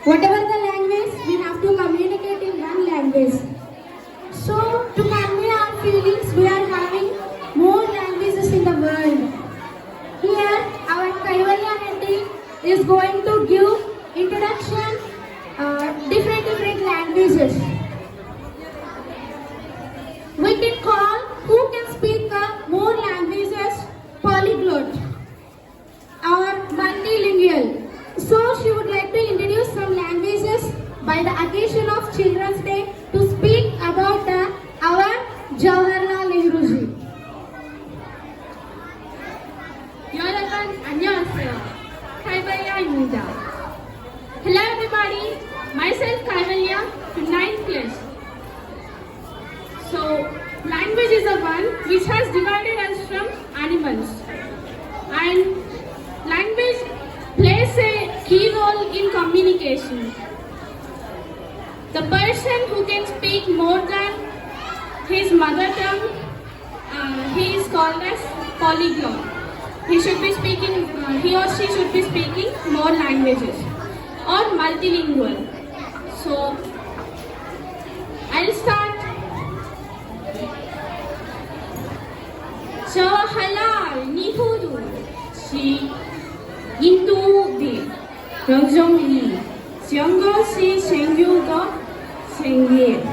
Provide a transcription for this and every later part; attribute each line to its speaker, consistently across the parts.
Speaker 1: Whatever the language, we have to communicate in one language. So, to convey our feelings, we are having more languages in the world. Here, our Kaivalya Reddy is going to give introduction different languages. We can call who can speak more languages polyglot or multilingual. So she would like to introduce some languages by the occasion of Children's Day to speak about our Jawaharlal Nehru ji.
Speaker 2: 여러분 안녕하세요. 칼발야입니다. Hello everybody, myself Kaivalya from 9th class. So, language is the one which has divided us from animals. And language plays a key role in communication. The person who can speak more than his mother tongue, he is called as polyglot. He should be speaking, he or she should be speaking more languages or multilingual. So, I'll start. Jawaharlal Nehru 시 인도대 여정이 정것이 생유가 생길.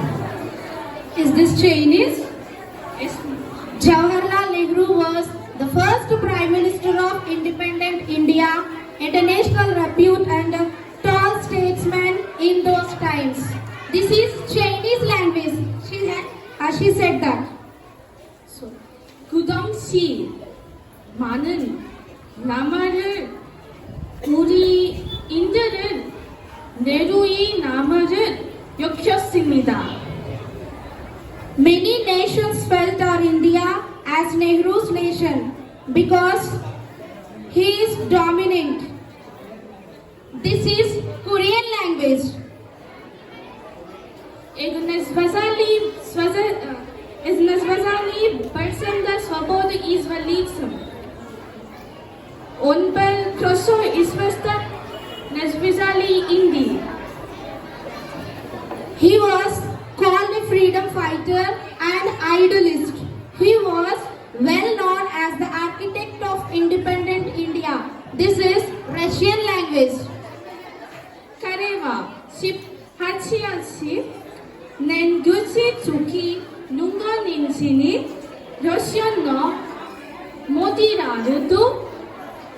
Speaker 1: Is this Chinese?
Speaker 2: Yes.
Speaker 1: Jawaharlal Nehru was the first Prime Minister of independent India, international repute and a tall statesman in those times. This is Chinese language. She said that.
Speaker 2: So, 그 당시 많은 나라를 우리 인들은 네루의 나라를 여겼습니다.
Speaker 1: Many nations felt our India as Nehru's nation because he is dominant. This is Korean language.
Speaker 2: Es назвали Барсенда свободы изволицам. Он был хорошо известен, назвали Индии.
Speaker 1: He was called a freedom fighter and idealist. He was well known as the architect of independent India. This is Russian language.
Speaker 2: 카레와 18시 낸두치 주키 눈가닌시니 러시아노 모디라르도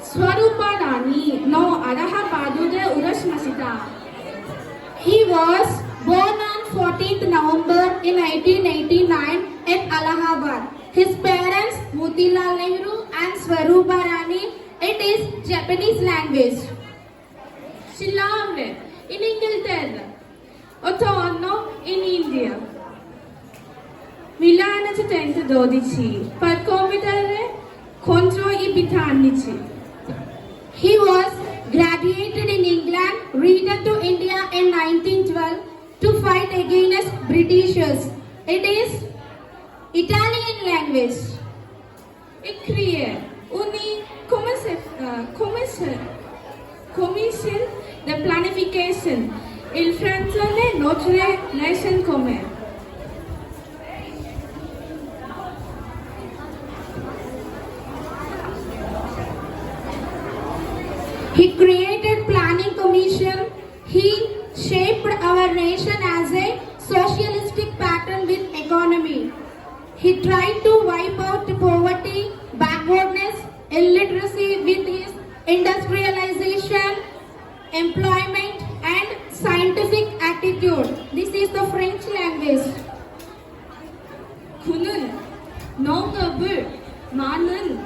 Speaker 2: 스와루파라니 노 아라하바두데 우라시마시다.
Speaker 1: He was born on 14th November in 1889 at Allahabad. His parents Motilal Nehru and Swarupa Rani. It is Japanese language.
Speaker 2: Silame in Inghilterra, Otonno in India. Milano ci 12, per competere contro I britannici.
Speaker 1: He was graduated in England, returned to India in 1912 to fight against Britishers. It is Italian language.
Speaker 2: E crie uni commission de planification. Il francese notre nation commun.
Speaker 1: He created planning commission. He shaped our nation as a socialistic pattern with economy. He tried to wipe out poverty, backwardness, illiteracy with his industrialization, employment and scientific attitude. This is the French language.
Speaker 2: 그는 농업을 많은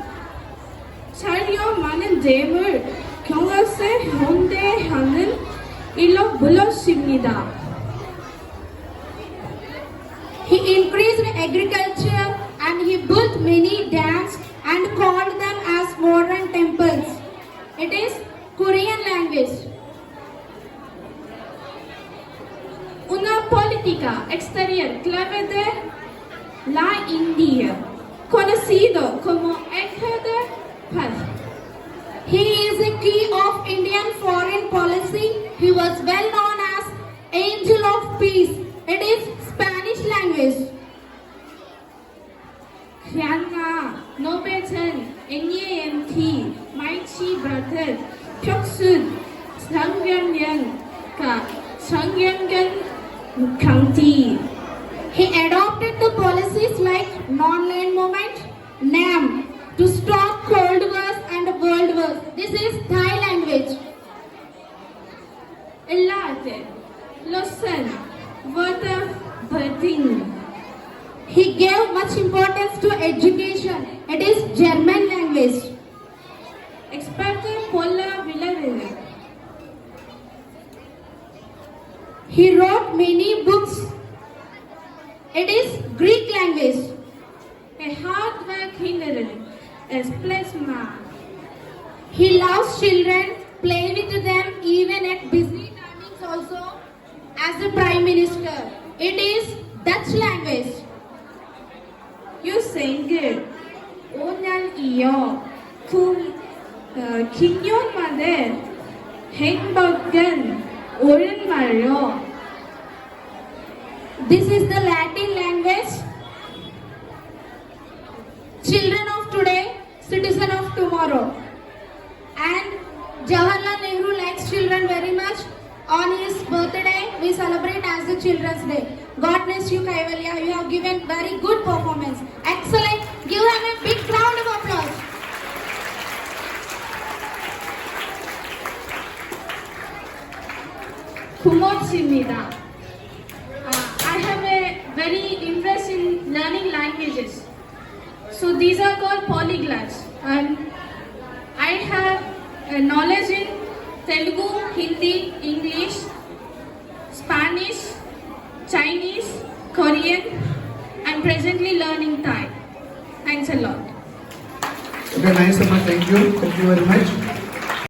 Speaker 2: 재물 경영에 현대하는 일로 불렀습니다.
Speaker 1: He increased agriculture and he built many dams and called them as modern temples. It is Korean language.
Speaker 2: Una política exterior clave de la India, conocido como Eje de Paz.
Speaker 1: He is a key of Indian foreign policy. He was well known peace. It is Spanish language.
Speaker 2: Hyanga, Nobetan, NAMT, Mighty Brother, Pyoksun, Sangyang Ka, Sangyang County.
Speaker 1: He adopted the policies like non-land movement, NAM, to stop Cold Wars and World Wars. This is Thai language.
Speaker 2: Elate, Lawson, Worth of Birthing.
Speaker 1: He gave much importance to education. It is German language.
Speaker 2: Expected Polar Villavilla.
Speaker 1: He wrote many books. It is Greek language.
Speaker 2: A hard work hindered as plasma.
Speaker 1: He loves children, play with them even at busy timings also as a Prime Minister. It is Dutch language.
Speaker 2: You sang it. Onal iyo. Kinyon mother. Hengbagan. Oren Mario.
Speaker 1: This is the Latin language. Children of today, citizen of tomorrow. And Jawaharlal Nehru likes children very much. On his birthday, we celebrate as the Children's Day. God bless you, Kaivalya. You have given very good performance. Excellent. Give them a big round of applause.
Speaker 2: Kumotsimida. I have a very interest in learning languages. So these are called polyglots. And I have a knowledge in Telugu, Hindi, English, Spanish, Chinese, Korean. I'm presently learning Thai. Thanks a lot.
Speaker 3: Okay, nice, Amma. Thank you. Thank you very much.